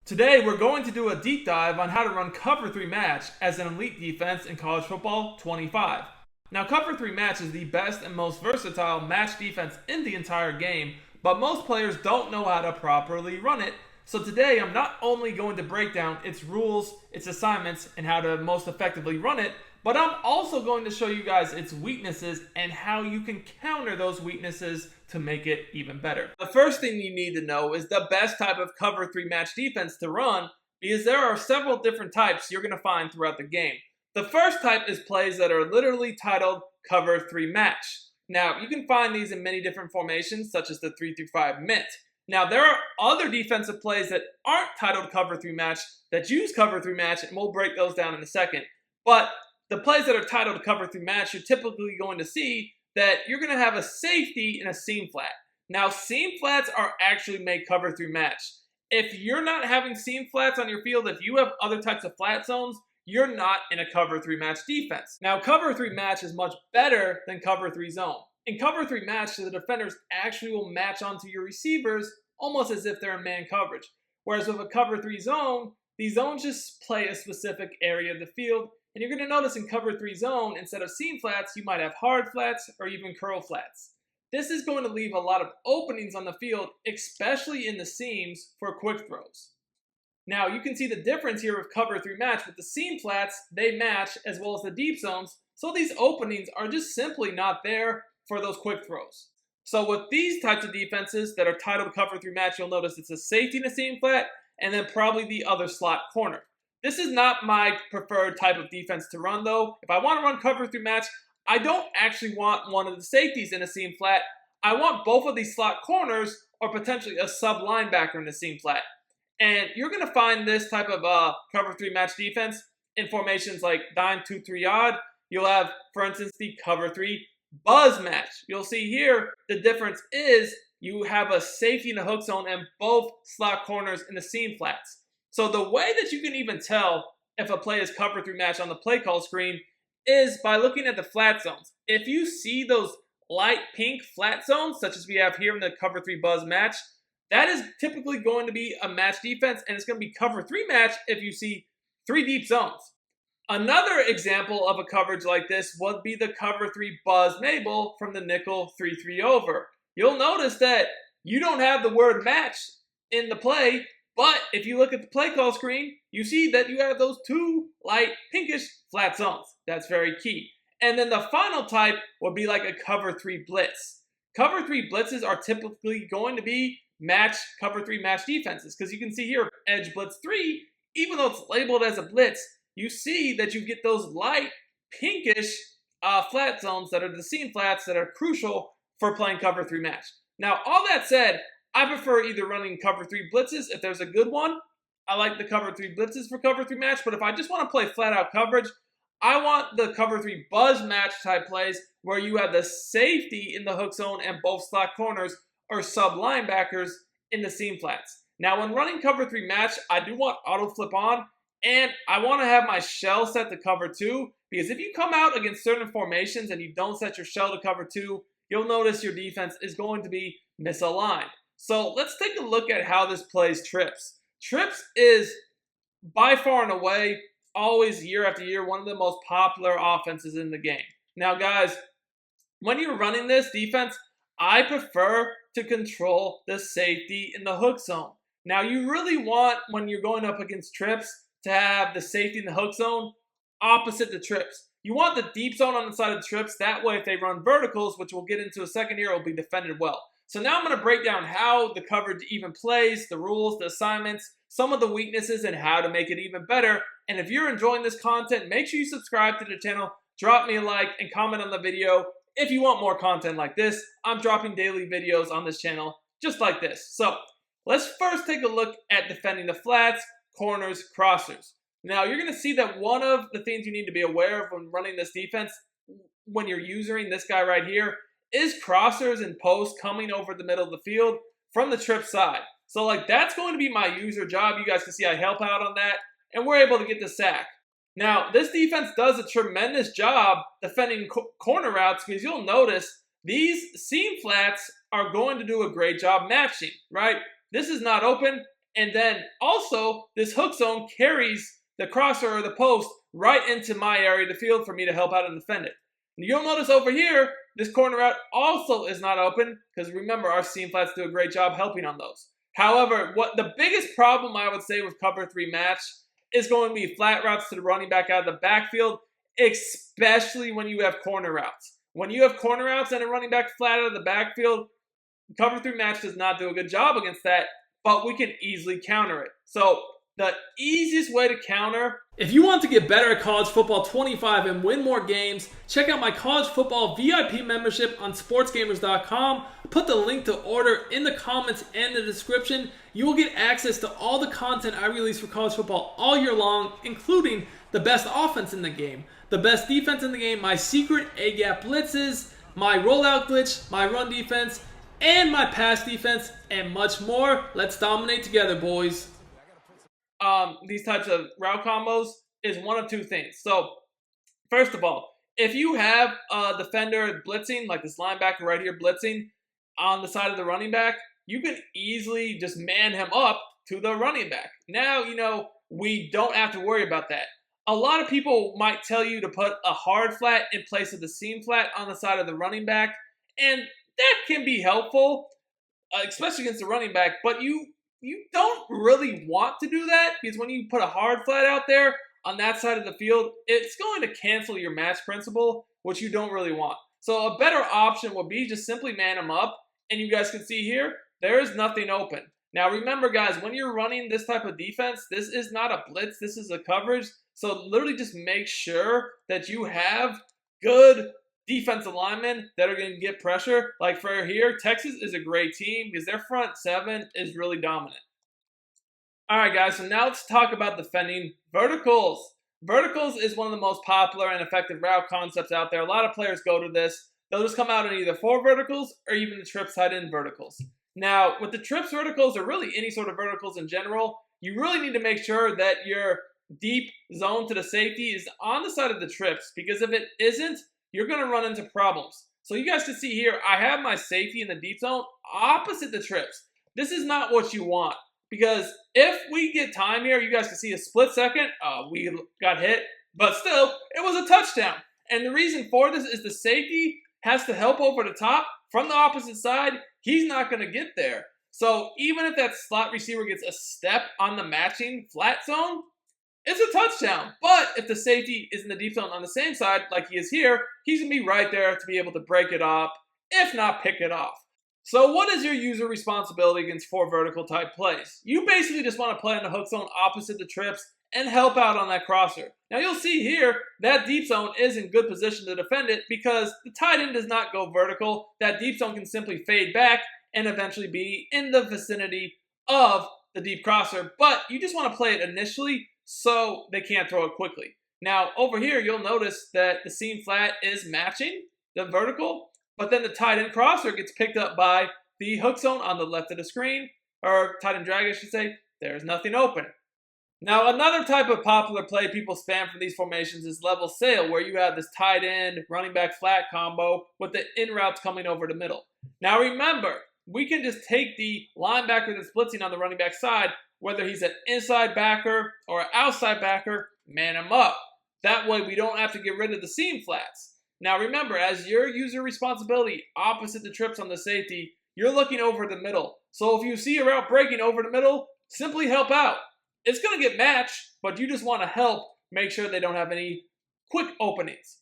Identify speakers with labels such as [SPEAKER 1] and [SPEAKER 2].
[SPEAKER 1] Today, we're going to do a deep dive on how to run Cover 3 Match as an elite defense in College Football 25. Now, Cover 3 Match is the best and most versatile match defense in the entire game, but most players don't know how to properly run it. So today, I'm not only going to break down its rules, its assignments, and how to most effectively run it, but I'm also going to show you guys its weaknesses and how you can counter those weaknesses to make it even better. The first thing you need to know is the best type of Cover 3 match defense to run, because there are several different types you're going to find throughout the game. The first type is plays that are literally titled Cover 3 Match. Now, you can find these in many different formations, such as the 3-5 mint. Now, there are other defensive plays that aren't titled Cover 3 Match that use Cover 3 Match, and we'll break those down in a second. But the plays that are titled Cover 3 Match, you're typically going to see that you're going to have a safety and a seam flat. Now, seam flats are actually made Cover 3 Match. If you're not having seam flats on your field, if you have other types of flat zones, you're not in a Cover 3 Match defense. Now, Cover 3 Match is much better than Cover 3 Zone. In Cover 3 Match, the defenders actually will match onto your receivers almost as if they're in man coverage. Whereas with a Cover 3 Zone, the zones just play a specific area of the field. And you're going to notice in Cover 3 Zone, instead of seam flats, you might have hard flats or even curl flats. This is going to leave a lot of openings on the field, especially in the seams for quick throws. Now, you can see the difference here with Cover 3 Match. With the seam flats, they match as well as the deep zones, so these openings are just simply not there for those quick throws. So with these types of defenses that are titled Cover 3 Match, you'll notice it's a safety and a seam flat, and then probably the other slot corner. This is not my preferred type of defense to run, though. If I want to run Cover 3 Match, I don't actually want one of the safeties in a seam flat. I want both of these slot corners or potentially a sub linebacker in a seam flat. And you're going to find this type of Cover 3 Match defense in formations like dime 2-3 odd. You'll have, for instance, the Cover 3 Buzz Match. You'll see here the difference is you have a safety in the hook zone and both slot corners in the seam flats. So the way that you can even tell if a play is Cover 3 Match on the play call screen is by looking at the flat zones. If you see those light pink flat zones, such as we have here in the Cover 3 Buzz Match, that is typically going to be a match defense, and it's going to be Cover 3 Match if you see 3 deep zones. Another example of a coverage like this would be the Cover 3 Buzz Mabel from the nickel 3-3 over. You'll notice that you don't have the word match in the play, but if you look at the play call screen, you see that you have those 2 light pinkish flat zones. That's very key. And then the final type would be like a Cover 3 blitz. Cover 3 blitzes are typically going to be Cover 3 match defenses, because you can see here Edge Blitz 3, even though it's labeled as a blitz, you see that you get those light pinkish flat zones that are the seam flats that are crucial for playing Cover 3 Match. Now, all that said, I prefer either running Cover 3 blitzes if there's a good one. I like the Cover 3 blitzes for Cover 3 Match, but if I just want to play flat out coverage, I want the Cover 3 Buzz Match type plays where you have the safety in the hook zone and both slot corners or sub linebackers in the seam flats. Now, when running Cover 3 Match, I do want auto flip on, and I want to have my shell set to Cover 2, because if you come out against certain formations and you don't set your shell to Cover 2, you'll notice your defense is going to be misaligned. So let's take a look at how this plays trips. Trips is by far and away, always year after year, one of the most popular offenses in the game. Now guys, when you're running this defense, I prefer to control the safety in the hook zone. Now you really want, when you're going up against trips, to have the safety in the hook zone opposite the trips. You want the deep zone on the side of the trips, that way if they run verticals, which we'll get into a second here, it will be defended well. So now I'm going to break down how the coverage even plays, the rules, the assignments, some of the weaknesses, and how to make it even better. And if you're enjoying this content, make sure you subscribe to the channel, drop me a like, and comment on the video if you want more content like this. I'm dropping daily videos on this channel just like this. So let's first take a look at defending the flats, corners, crossers. Now you're going to see that one of the things you need to be aware of when running this defense, when you're using this guy right here, is crossers and posts coming over the middle of the field from the trip side. So like that's going to be my user job. You guys can see I help out on that, and we're able to get the sack. Now this defense does a tremendous job defending corner routes, because you'll notice these seam flats are going to do a great job matching, right? This is not open, And then also, this hook zone carries the crosser or the post right into my area of the field for me to help out and defend it. And you'll notice over here, this corner route also is not open because remember, our seam flats do a great job helping on those. However, what the biggest problem I would say with cover 3 match is going to be flat routes to the running back out of the backfield, especially when you have corner routes. When you have corner routes and a running back flat out of the backfield, cover 3 match does not do a good job against that, but we can easily counter it. So the easiest way to counter, if you want to get better at college football 25 and win more games, check out my college football VIP membership on sportsgamers.com. Put the link to order in the comments and the description. You will get access to all the content I release for college football all year long, including the best offense in the game, the best defense in the game, my secret A-gap blitzes, my rollout glitch, my run defense, and my pass defense, and much more. Let's dominate together, boys. These types of route combos is one of two things. So, first of all, if you have a defender blitzing, like this linebacker right here blitzing on the side of the running back, you can easily just man him up to the running back. Now, we don't have to worry about that. A lot of people might tell you to put a hard flat in place of the seam flat on the side of the running back, and that can be helpful, especially against the running back, but you don't really want to do that because when you put a hard flat out there on that side of the field, it's going to cancel your match principle, which you don't really want. So a better option would be just simply man them up, and you guys can see here, there is nothing open. Now remember guys, when you're running this type of defense, this is not a blitz, this is a coverage. So literally just make sure that you have good defensive linemen that are going to get pressure. Like for here, Texas is a great team because their front seven is really dominant. All right, guys, so now let's talk about defending verticals. Verticals is one of the most popular and effective route concepts out there. A lot of players go to this. They'll just come out in either 4 verticals or even the trips tight end verticals. Now, with the trips verticals or really any sort of verticals in general, you really need to make sure that your deep zone to the safety is on the side of the trips, because if it isn't, you're going to run into problems. So you guys can see here, I have my safety in the deep zone opposite the trips. This is not what you want, because if we get time here, you guys can see a split second, we got hit, but still, it was a touchdown. And the reason for this is the safety has to help over the top from the opposite side. He's not going to get there. So even if that slot receiver gets a step on the matching flat zone, it's a touchdown. But if the safety is in the deep zone on the same side, like he is here, he's going to be right there to be able to break it up, if not pick it off. So what is your user responsibility against 4 vertical type plays? You basically just want to play in the hook zone opposite the trips and help out on that crosser. Now you'll see here, that deep zone is in good position to defend it because the tight end does not go vertical. That deep zone can simply fade back and eventually be in the vicinity of the deep crosser. But you just want to play it initially so they can't throw it quickly. Now over here, you'll notice that the seam flat is matching the vertical, but then the tight end crosser gets picked up by the hook zone on the left of the screen, or tight end drag, I should say. There's nothing open. Now, another type of popular play people spam from these formations is level sail, where you have this tight end, running back flat combo with the in routes coming over the middle. Now, remember, we can just take the linebacker that's blitzing on the running back side, whether he's an inside backer or an outside backer, man him up. That way, we don't have to get rid of the seam flats. Now, remember, as your user responsibility opposite the trips on the safety, you're looking over the middle. So if you see a route breaking over the middle, simply help out. It's going to get matched, but you just want to help make sure they don't have any quick openings.